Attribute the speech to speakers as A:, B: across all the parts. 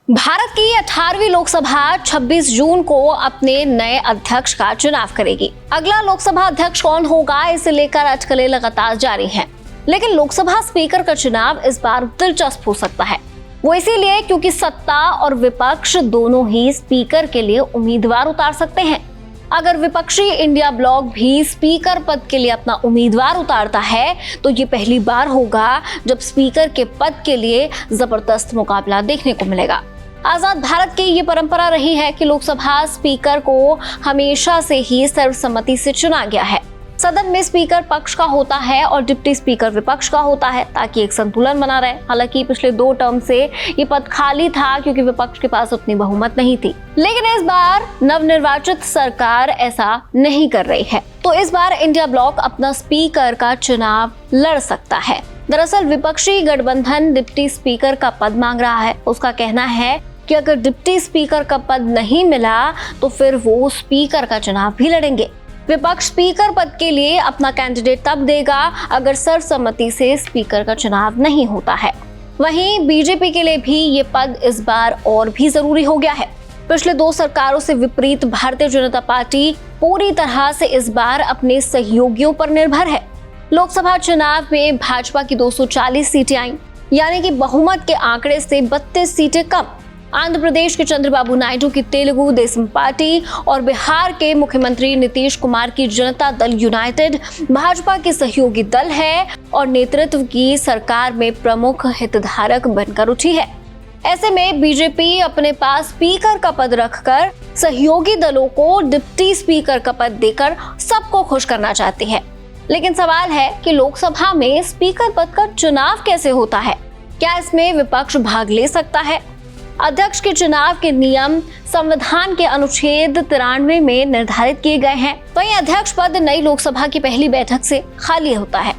A: भारत की 18वीं लोकसभा 26 जून को अपने नए अध्यक्ष का चुनाव करेगी। अगला लोकसभा अध्यक्ष कौन होगा, इसे लेकर अटकलें लगातार जारी हैं। लेकिन लोकसभा स्पीकर का चुनाव इस बार दिलचस्प हो सकता है। वो इसीलिए क्योंकि सत्ता और विपक्ष दोनों ही स्पीकर के लिए उम्मीदवार उतार सकते हैं। अगर विपक्षी इंडिया ब्लॉक भी स्पीकर पद के लिए अपना उम्मीदवार उतारता है तो ये पहली बार होगा जब स्पीकर के पद के लिए जबरदस्त मुकाबला देखने को मिलेगा। आजाद भारत की ये परंपरा रही है कि लोकसभा स्पीकर को हमेशा से ही सर्वसम्मति से चुना गया है। सदन में स्पीकर पक्ष का होता है और डिप्टी स्पीकर विपक्ष का होता है ताकि एक संतुलन बना रहे। हालांकि पिछले 2 टर्म से ये पद खाली था क्योंकि विपक्ष के पास उतनी बहुमत नहीं थी, लेकिन इस बार नवनिर्वाचित सरकार ऐसा नहीं कर रही है, तो इस बार इंडिया ब्लॉक अपना स्पीकर का चुनाव लड़ सकता है। दरअसल विपक्षी गठबंधन डिप्टी स्पीकर का पद मांग रहा है। उसका कहना है कि अगर डिप्टी स्पीकर का पद नहीं मिला तो फिर वो स्पीकर का चुनाव भी लड़ेंगे। विपक्ष स्पीकर पद के लिए अपना कैंडिडेट तब देगा अगर सर्वसम्मति से स्पीकर का चुनाव नहीं होता है। वहीं बीजेपी के लिए भी ये पद इस बार और भी जरूरी हो गया है। पिछले 2 सरकारों से विपरीत भारतीय जनता पार्टी पूरी तरह से इस बार अपने सहयोगियों पर निर्भर है। लोकसभा चुनाव में भाजपा की 240 सीटें आईं, यानी कि बहुमत के आंकड़े से 32 सीटें कम। आंध्र प्रदेश के चंद्रबाबू नायडू की तेलुगु देशम पार्टी और बिहार के मुख्यमंत्री नीतीश कुमार की जनता दल यूनाइटेड भाजपा के सहयोगी दल है और नेतृत्व की सरकार में प्रमुख हितधारक बनकर उठी है। ऐसे में बीजेपी अपने पास स्पीकर का पद रखकर सहयोगी दलों को डिप्टी स्पीकर का पद देकर सबको खुश करना चाहती है। लेकिन सवाल है कि लोकसभा में स्पीकर पद का चुनाव कैसे होता है? क्या इसमें विपक्ष भाग ले सकता है? अध्यक्ष के चुनाव के नियम संविधान के अनुच्छेद 93 में निर्धारित किए गए हैं। वहीं अध्यक्ष पद नई लोकसभा की पहली बैठक से खाली होता है।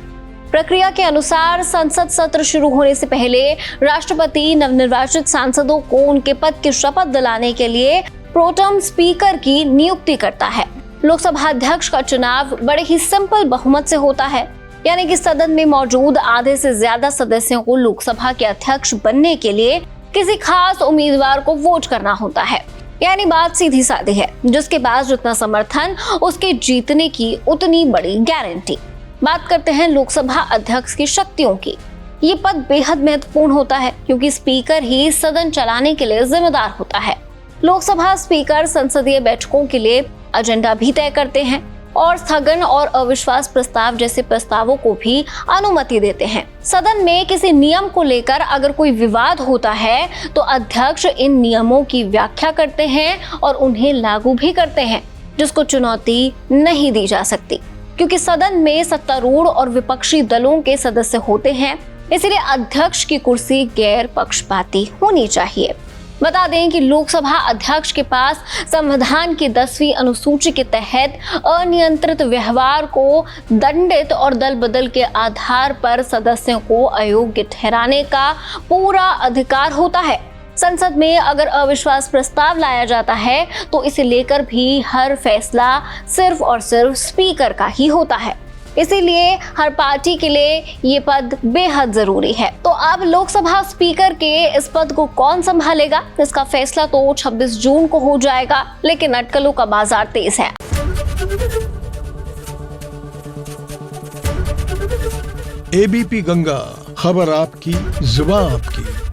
A: प्रक्रिया के अनुसार संसद सत्र शुरू होने से पहले राष्ट्रपति नवनिर्वाचित सांसदों को उनके पद की शपथ दिलाने के लिए प्रोटेम स्पीकर की नियुक्ति करता है। लोकसभा अध्यक्ष का चुनाव बड़े ही सिंपल बहुमत से होता है, यानी कि सदन में मौजूद आधे से ज्यादा सदस्यों को लोकसभा के अध्यक्ष बनने के लिए किसी खास उम्मीदवार को वोट करना होता है। यानी बात सीधी सादी है, जिसके पास जितना समर्थन उसके जीतने की उतनी बड़ी गारंटी। बात करते हैं लोकसभा अध्यक्ष की शक्तियों की। ये पद बेहद महत्वपूर्ण होता है क्योंकि स्पीकर ही सदन चलाने के लिए जिम्मेदार होता है। लोकसभा स्पीकर संसदीय बैठकों के लिए एजेंडा भी तय करते हैं और स्थगन और अविश्वास प्रस्ताव जैसे प्रस्तावों को भी अनुमति देते हैं। सदन में किसी नियम को लेकर अगर कोई विवाद होता है तो अध्यक्ष इन नियमों की व्याख्या करते हैं और उन्हें लागू भी करते हैं, जिसको चुनौती नहीं दी जा सकती। क्योंकि सदन में सत्तारूढ़ और विपक्षी दलों के सदस्य होते हैं, इसलिए अध्यक्ष की कुर्सी गैर पक्षपाती होनी चाहिए। बता दें कि लोकसभा अध्यक्ष के पास संविधान की 10वीं अनुसूची के तहत अनियंत्रित व्यवहार को दंडित और दल बदल के आधार पर सदस्यों को अयोग्य ठहराने का पूरा अधिकार होता है। संसद में अगर अविश्वास प्रस्ताव लाया जाता है तो इसे लेकर भी हर फैसला सिर्फ और सिर्फ स्पीकर का ही होता है। इसीलिए हर पार्टी के लिए ये पद बेहद जरूरी है। तो अब लोकसभा स्पीकर के इस पद को कौन संभालेगा, इसका फैसला तो 26 जून को हो जाएगा, लेकिन अटकलों का बाजार तेज है।
B: एबीपी गंगा, खबर आपकी, जुबान आपकी।